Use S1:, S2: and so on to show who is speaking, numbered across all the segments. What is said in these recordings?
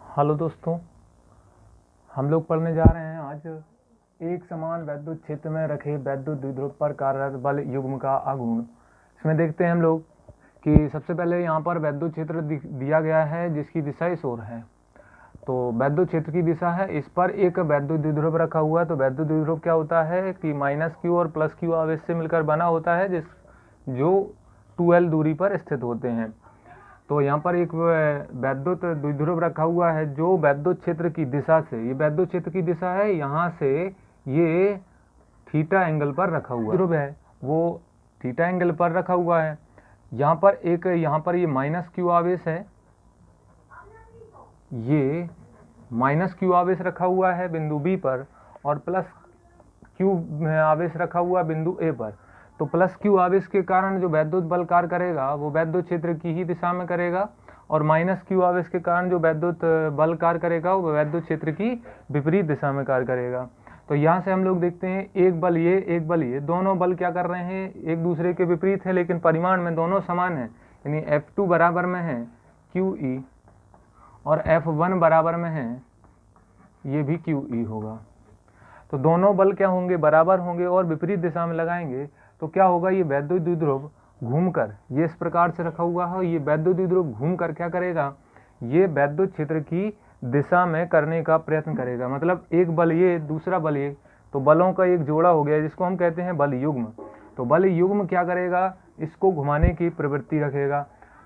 S1: Hello दोस्तों, हम लोग पढ़ने जा रहे हैं आज एक समान वैद्युत क्षेत्र में रखे वैद्युत द्विध्रुव पर कार्यरत बल युग्म का आघूर्ण। इसमें देखते हैं हम लोग कि सबसे पहले यहाँ पर वैद्युत क्षेत्र दिया गया है जिसकी दिशा इस ओर है। तो वैद्युत क्षेत्र की दिशा है, इस पर एक वैद्युत द्विध्रुव रखा हुआ है। तो वैद्युत द्विध्रुव क्या होता है कि -q और +q आवेश से मिलकर बना होता है जो 2l दूरी पर स्थित होते हैं। तो यहाँ पर एक वैद्युत द्विध्रुव रखा हुआ है जो वैद्युत क्षेत्र की दिशा से, ये वैद्युत क्षेत्र की दिशा है, यहाँ से ये थीटा एंगल पर रखा हुआ द्विध्रुव है, वो थीटा एंगल पर रखा हुआ है। यहाँ पर ये -q आवेश है, ये -q आवेश रखा हुआ है बिंदु B पर और +q आवेश रखा हुआ बिंदु A पर। तो +q आवेश के कारण जो वैद्युत बल कार्य करेगा वो वैद्युत क्षेत्र की ही दिशा में करेगा, और -q आवेश के कारण जो वैद्युत बल कार्य करेगा वो वैद्युत क्षेत्र की विपरीत दिशा में कार्य करेगा। तो यहाँ से हम लोग देखते हैं एक बल ये, दोनों बल क्या कर रहे हैं, एक दूसरे के विपरीत है लेकिन परिमाण में दोनों समान है। यानी F2 बराबर में है QE और F1 बराबर में है, ये भी QE होगा। तो दोनों बल क्या होंगे, बराबर होंगे और विपरीत दिशा में लगाएंगे तो क्या होगा, ये वैद्युत द्विध्रुव घूमकर, ये इस प्रकार से रखा हुआ है, ये वैद्युत द्विध्रुव घूमकर क्या करेगा, ये वैद्युत क्षेत्र की दिशा में करने का प्रयत्न करेगा। मतलब एक बल ये, दूसरा बल ये, तो बलों का एक जोड़ा हो गया जिसको हम कहते हैं बल युग्म। तो बल युग्म क्या करेगा, इसको घुमाने की प्रवृत्ति रखेगा।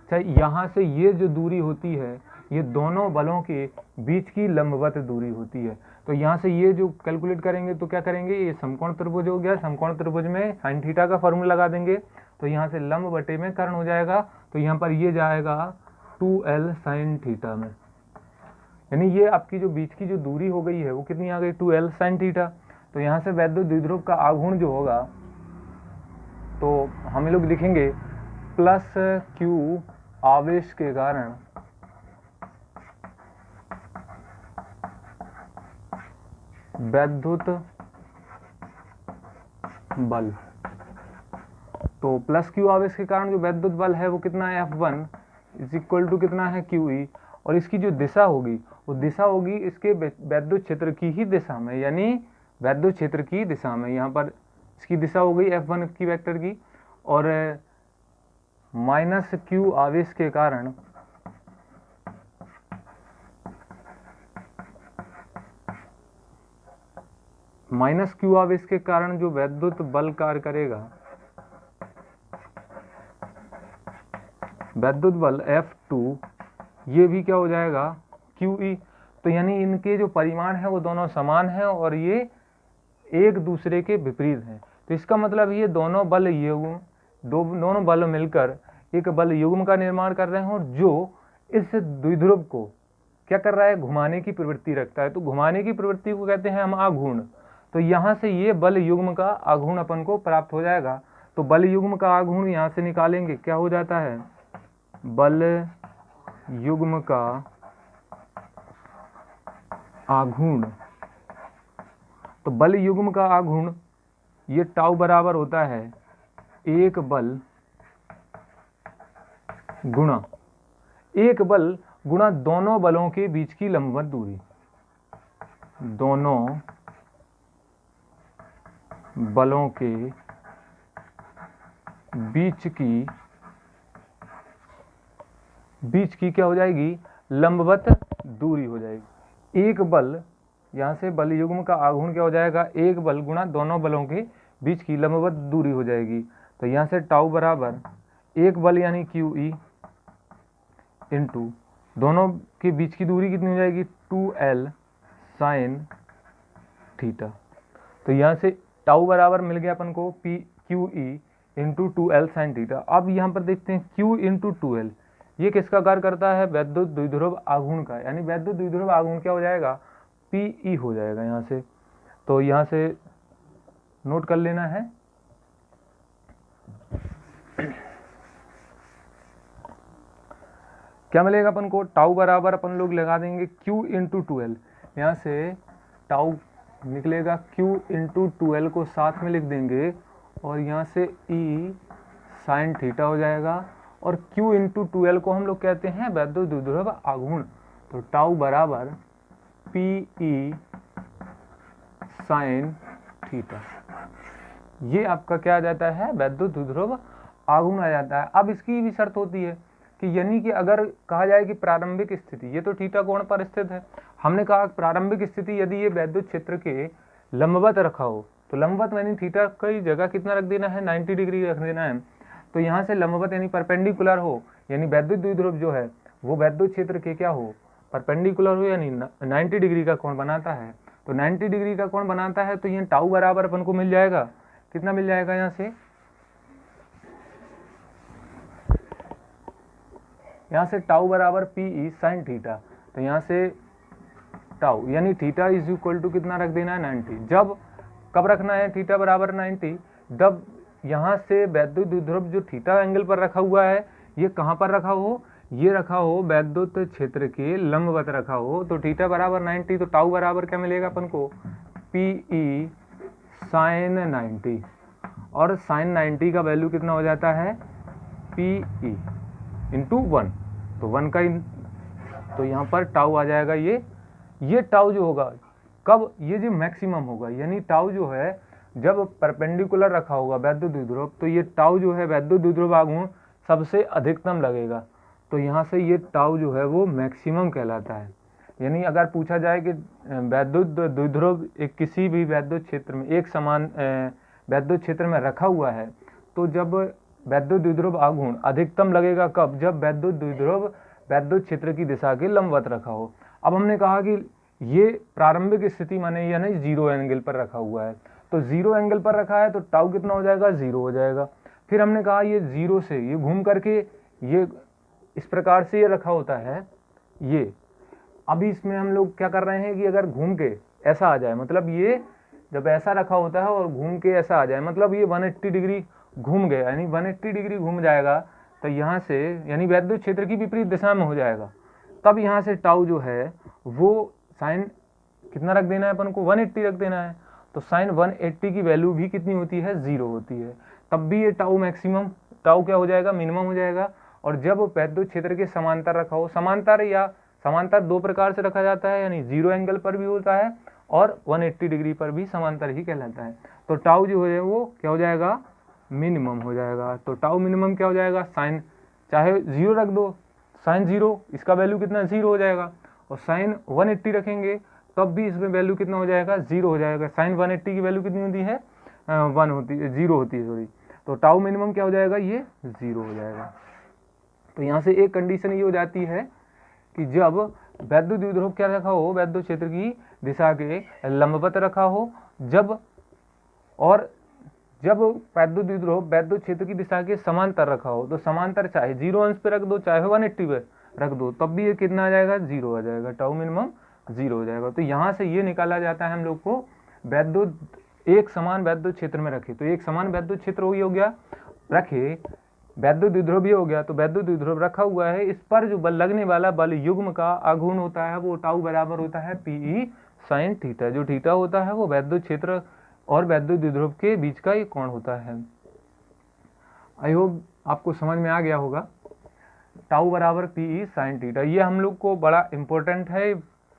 S1: चाहे यहाँ से ये जो दूरी होती है ये दोनों बलों के बीच की लंबवत दूरी होती है। तो यहाँ से ये जो कैलकुलेट करेंगे तो क्या करेंगे, ये समकोण त्रिभुज हो गया, समकोण त्रिभुज में sin थीटा का फॉर्मूला लगा देंगे तो यहाँ से लंब बटे में कर्ण हो जाएगा। तो यहाँ पर ये जाएगा 2l sin थीटा में, यानी ये आपकी जो बीच की जो दूरी हो गई है वो कितनी आ गई, 2l sin थीटा। तो यहाँ से वैद्युत द्विध्रुव का आघूर्ण जो होगा तो हम लोग लिखेंगे +q आवेश के कारण वैद्युत बल। तो +q आवेश के कारण जो वैद्युत बल है वो कितना है, F1 = कितना है, QE। और इसकी जो दिशा होगी वो दिशा होगी इसके वैद्युत क्षेत्र की ही दिशा में, यानी वैद्युत क्षेत्र की दिशा में। यहाँ पर इसकी दिशा हो गई F1 की वेक्टर की, और -q आवेश के कारण -q आवेश के कारण जो वैद्युत बल कार्य करेगा, वैद्युत बल F2, ये भी क्या हो जाएगा, QE। तो यानी इनके जो परिमाण है वो दोनों समान हैं और ये एक दूसरे के विपरीत हैं। तो इसका मतलब ये दोनों बल युग्म, दोनों बल मिलकर एक बल युग्म का निर्माण कर रहे हैं, और जो इस द्विध्रुव को क्या कर रहा है, घुमाने की प्रवृत्ति रखता है। तो घुमाने की प्रवृत्ति को कहते हैं हम आघूर्ण। तो यहाँ से ये बल युग्म का आघूर्ण अपन को प्राप्त हो जाएगा। तो बल युग्म का आघूर्ण यहाँ से निकालेंगे, क्या हो जाता है, बल युग्म का आघूर्ण। तो बल युग्म का आघूर्ण ये टाउ बराबर होता है एक बल गुणा दोनों बलों के बीच की लंबवत दूरी, दोनों बलों के बीच की क्या हो जाएगी, लंबवत दूरी हो जाएगी। एक बल, यहाँ से बल युग्म का आघूर्ण क्या हो जाएगा, एक बल गुणा दोनों बलों के बीच की लंबवत दूरी हो जाएगी। तो यहाँ से टाउ बराबर एक बल यानी QE इंटू दोनों के बीच की दूरी कितनी हो जाएगी, 2l sin थीटा। तो यहाँ से टाउ बराबर मिल गया अपन को QE into 2l sin theta. अब यहाँ पर देखते हैं Q इंटू 2l, ये किसका कार्य करता है, वैद्युत द्विध्रुव आघूर्ण का। यानी वैद्युत द्विध्रुव आघूर्ण क्या हो जाएगा, PE हो जाएगा यहाँ से। तो यहाँ से नोट कर लेना है। क्या मिलेगा अपन को, टाउ बराबर अपन लोग लगा देंगे Q इंटू 2l, यहाँ से टाउ निकलेगा Q इंटू 2l को साथ में लिख देंगे, और यहाँ से E sin थीटा हो जाएगा, और Q इंटू 2l को हम लोग कहते हैं वैद्युत द्विध्रुव आघूर्ण। तो टाउ बराबर पी ई साइन थीटा, ये आपका क्या आ जाता है, वैद्युत द्विध्रुव आघूर्ण आ जाता है। अब इसकी भी शर्त होती है कि यानी कि अगर कहा जाए कि प्रारंभिक स्थिति, ये तो थीटा कोण पर स्थित है, हमने कहा प्रारंभिक स्थिति यदि ये वैद्युत क्षेत्र के लंबवत रखा हो, तो लंबवत यानी थीटा की जगह कितना रख देना है, 90 डिग्री रख देना है। तो यहाँ से लंबवत यानी परपेंडिकुलर हो, यानी वैद्युत द्विध्रुव जो है वो वैद्युत क्षेत्र के क्या हो, परपेंडिकुलर हो, यानी 90 डिग्री का कोण बनाता है। तो 90 डिग्री का कोण बनाता है, तो ये टाउ बराबर अपन को मिल जाएगा, कितना मिल जाएगा यहाँ से टाउ बराबर पी ई साइन थीटा। तो यहाँ से टाउ यानी थीटा इज इक्वल टू कितना रख देना है, 90। जब कब रखना है थीटा बराबर 90, जब यहाँ से वैद्युत द्विध्रुव जो थीटा एंगल पर रखा हुआ है, ये कहाँ पर रखा हो, ये रखा हो वैद्युत क्षेत्र के लंबवत रखा हो। तो थीटा बराबर 90, तो टाउ बराबर क्या मिलेगा अपन को, पी ई साइन 90, और साइन 90 का वैल्यू कितना हो जाता है, पी ई इंटू 1, तो 1 का तो यहाँ पर टाउ आ जाएगा। ये टाउ जो होगा कब, ये जो मैक्सिमम होगा, यानी टाउ जो है जब परपेंडिकुलर रखा होगा वैद्युत द्विध्रुव, तो ये टाउ जो है वैद्युत द्विध्रुव आघूर्ण सबसे अधिकतम लगेगा। तो यहाँ से ये टाउ जो है वो मैक्सिमम कहलाता है। यानी अगर पूछा जाए कि वैद्युत द्विध्रुव एक किसी भी वैद्युत क्षेत्र में एक समान वैद्युत क्षेत्र में रखा हुआ है, तो जब वैद्युत द्विध्रुव आघूर्ण अधिकतम लगेगा कब, जब वैद्युत द्विध्रुव वैद्युत क्षेत्र की दिशा के लंबवत रखा हो। अब हमने कहा कि ये प्रारंभिक स्थिति माने या नहीं जीरो एंगल पर रखा हुआ है, तो जीरो एंगल पर रखा है तो टाउ कितना हो जाएगा, 0 हो जाएगा। फिर हमने कहा ये 0 से ये घूम करके ये इस प्रकार से ये रखा होता है ये। अभी इसमें हम लोग क्या कर रहे हैं कि अगर घूम के ऐसा आ जाए, मतलब ये जब ऐसा रखा होता है और घूम के ऐसा आ जाए, मतलब ये 180 डिग्री घूम गया, यानी 180 डिग्री घूम जाएगा, तो यहाँ से यानी वैद्युत क्षेत्र की विपरीत दिशा में हो जाएगा। तब यहाँ से टाउ जो है वो साइन कितना रख देना है अपन को, 180 रख देना है। तो साइन 180 की वैल्यू भी कितनी होती है, 0 होती है। तब भी ये टाउ मैक्सिमम, टाउ क्या हो जाएगा, मिनिमम हो जाएगा। और जब वैद्युत क्षेत्र के समांतर रखा हो, समांतर दो प्रकार से रखा जाता है, यानी 0 एंगल पर भी होता है और 180 डिग्री पर भी समांतर ही कहलाता है। तो टाउ जो है वो क्या हो जाएगा, मिनिमम हो जाएगा। तो टाउ मिनिमम क्या हो जाएगा, साइन चाहे 0 रख दो, साइन 0, इसका वैल्यू कितना 0 हो जाएगा। और साइन 180 रखेंगे तब भी इसमें वैल्यू कितना हो जाएगा, 0 हो जाएगा। साइन 180 की वैल्यू कितनी होती है, 1 होती है, 0 होती है सॉरी। तो टाउ मिनिमम क्या हो जाएगा, ये 0 हो जाएगा। तो यहाँ से एक कंडीशन ये हो जाती है कि जब वैद्युत द्विध्रुव क्या रखा हो, वैद्युत क्षेत्र की दिशा के लंबवत रखा हो, जब वैद्युत द्विध्रुव वैद्युत क्षेत्र की दिशा के समांतर रखा हो, तो समांतर चाहे 0 अंश पे रख दो चाहे 180 पे रख दो, तब भी ये कितना आ जाएगा, 0 आ जाएगा। टाउ मिनिमम 0 हो जाएगा। तो यहाँ से ये निकाला जाता है हम लोग को वैद्युत एक समान वैद्युत क्षेत्र में रखे, तो एक समान वैद्युत क्षेत्र हो गया रखे, वैद्युत द्विध्रुव भी हो गया, तो वैद्युत द्विध्रुव रखा हुआ है, इस पर जो बल लगने वाला बल युग्म का आघूर्ण होता है वो टाउ बराबर होता है पीई साइन थीटा। जो थीटा होता है वो वैद्युत क्षेत्र और वैद्युत द्विध्रुव के बीच का ये कोण होता है। आई होप आपको समझ में आ गया होगा। टाउ बराबर पीई साइन थीटा, ये हम लोग को बड़ा इंपॉर्टेंट है,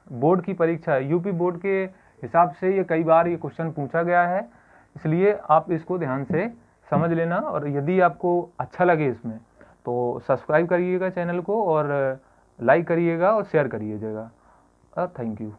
S1: बोर्ड की परीक्षा है, यूपी बोर्ड के हिसाब से ये कई बार ये क्वेश्चन पूछा गया है, इसलिए आप इसको ध्यान से समझ लेना। और यदि आपको अच्छा लगे इसमें तो सब्सक्राइब करिएगा चैनल को और लाइक करिएगा और शेयर करिएगा। Thank you.